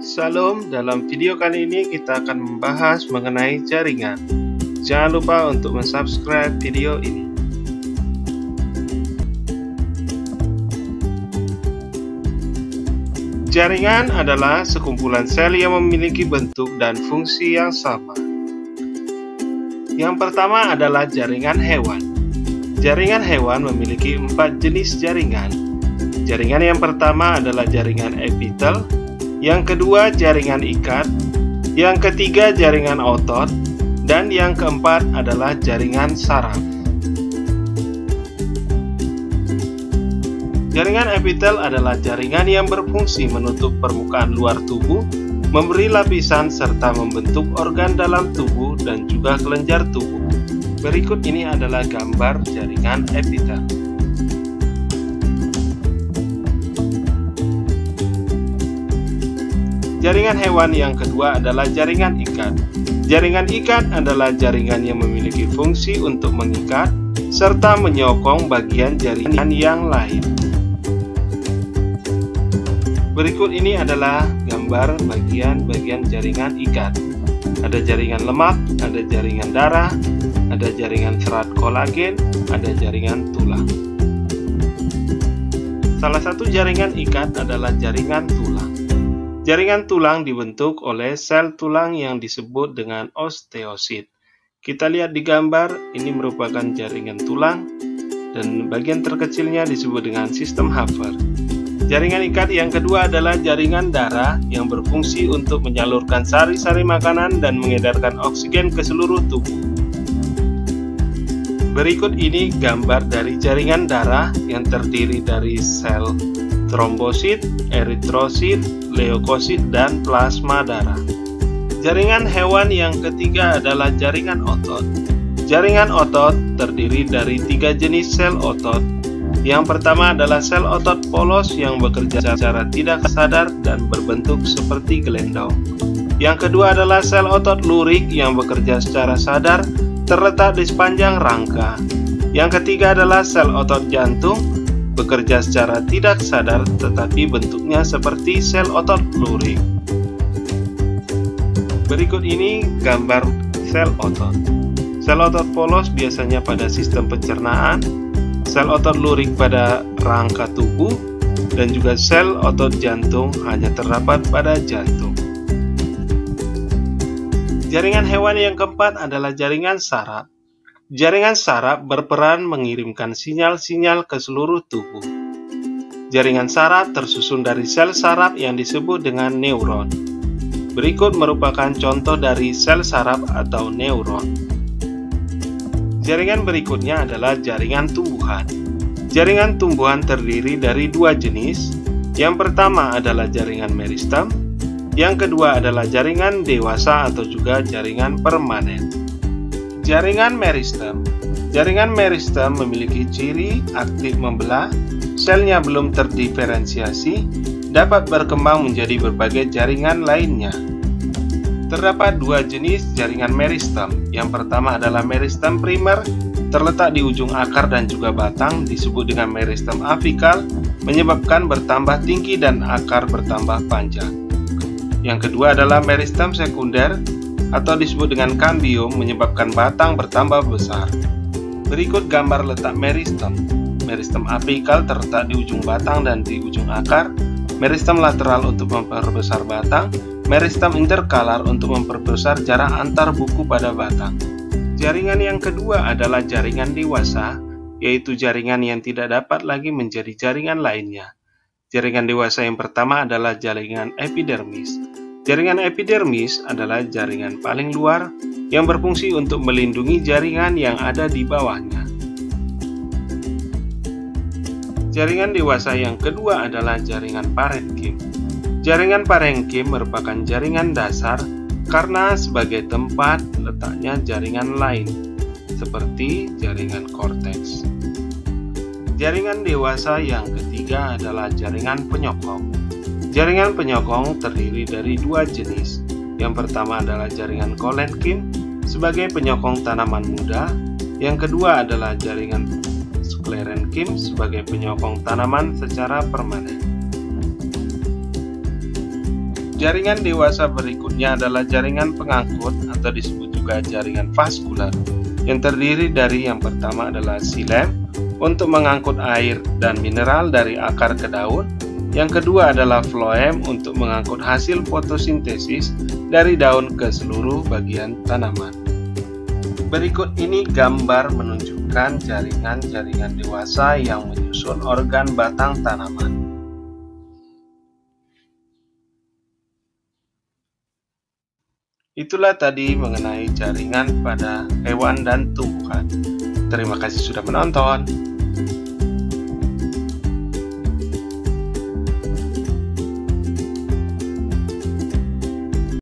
Salam, dalam video kali ini kita akan membahas mengenai jaringan. Jangan lupa untuk subscribe video ini. Jaringan adalah sekumpulan sel yang memiliki bentuk dan fungsi yang sama. Yang pertama adalah jaringan hewan. Jaringan hewan memiliki 4 jenis jaringan. Jaringan yang pertama adalah jaringan epitel, yang kedua jaringan ikat, yang ketiga jaringan otot, dan yang keempat adalah jaringan saraf. Jaringan epitel adalah jaringan yang berfungsi menutup permukaan luar tubuh, memberi lapisan serta membentuk organ dalam tubuh dan juga kelenjar tubuh. Berikut ini adalah gambar jaringan epitel. Jaringan hewan yang kedua adalah jaringan ikat. Jaringan ikat adalah jaringan yang memiliki fungsi untuk mengikat serta menyokong bagian jaringan yang lain. Berikut ini adalah gambar bagian-bagian jaringan ikat. Ada jaringan lemak, ada jaringan darah, ada jaringan serat kolagen, ada jaringan tulang. Salah satu jaringan ikat adalah jaringan tulang. Jaringan tulang dibentuk oleh sel tulang yang disebut dengan osteosit. Kita lihat di gambar, ini merupakan jaringan tulang dan bagian terkecilnya disebut dengan sistem Haver. Jaringan ikat yang kedua adalah jaringan darah yang berfungsi untuk menyalurkan sari-sari makanan dan mengedarkan oksigen ke seluruh tubuh. Berikut ini gambar dari jaringan darah yang terdiri dari sel trombosit, eritrosit, leukosit, dan plasma darah. Jaringan hewan yang ketiga adalah jaringan otot. Jaringan otot terdiri dari 3 jenis sel otot. Yang pertama adalah sel otot polos yang bekerja secara tidak sadar dan berbentuk seperti gelendong. Yang kedua adalah sel otot lurik yang bekerja secara sadar, terletak di sepanjang rangka. Yang ketiga adalah sel otot jantung, bekerja secara tidak sadar tetapi bentuknya seperti sel otot lurik. Berikut ini gambar sel otot. Sel otot polos biasanya pada sistem pencernaan, sel otot lurik pada rangka tubuh, dan juga sel otot jantung hanya terdapat pada jantung. Jaringan hewan yang keempat adalah jaringan saraf. Jaringan saraf berperan mengirimkan sinyal-sinyal ke seluruh tubuh. Jaringan saraf tersusun dari sel saraf yang disebut dengan neuron. Berikut merupakan contoh dari sel saraf atau neuron. Jaringan berikutnya adalah jaringan tumbuhan. Jaringan tumbuhan terdiri dari 2 jenis. Yang pertama adalah jaringan meristem, yang kedua adalah jaringan dewasa atau juga jaringan permanen. Jaringan meristem. Jaringan meristem memiliki ciri aktif membelah, selnya belum terdiferensiasi, dapat berkembang menjadi berbagai jaringan lainnya. Terdapat 2 jenis jaringan meristem. Yang pertama adalah meristem primer, terletak di ujung akar dan juga batang, disebut dengan meristem afikal, menyebabkan bertambah tinggi dan akar bertambah panjang. Yang kedua adalah meristem sekunder, atau disebut dengan kambium, menyebabkan batang bertambah besar. Berikut gambar letak meristem. Meristem apikal terletak di ujung batang dan di ujung akar, meristem lateral untuk memperbesar batang, meristem interkalar untuk memperbesar jarak antar buku pada batang. Jaringan yang kedua adalah jaringan dewasa, yaitu jaringan yang tidak dapat lagi menjadi jaringan lainnya. Jaringan dewasa yang pertama adalah jaringan epidermis. Jaringan epidermis adalah jaringan paling luar yang berfungsi untuk melindungi jaringan yang ada di bawahnya. Jaringan dewasa yang kedua adalah jaringan parenkim. Jaringan parenkim merupakan jaringan dasar karena sebagai tempat letaknya jaringan lain, seperti jaringan korteks. Jaringan dewasa yang ketiga adalah jaringan penyokong. Jaringan penyokong terdiri dari 2 jenis. Yang pertama adalah jaringan kolenkim sebagai penyokong tanaman muda. Yang kedua adalah jaringan sklerenkim sebagai penyokong tanaman secara permanen. Jaringan dewasa berikutnya adalah jaringan pengangkut atau disebut juga jaringan vaskular, yang terdiri dari yang pertama adalah xilem untuk mengangkut air dan mineral dari akar ke daun. Yang kedua adalah floem untuk mengangkut hasil fotosintesis dari daun ke seluruh bagian tanaman. Berikut ini gambar menunjukkan jaringan-jaringan dewasa yang menyusun organ batang tanaman. Itulah tadi mengenai jaringan pada hewan dan tumbuhan. Terima kasih sudah menonton.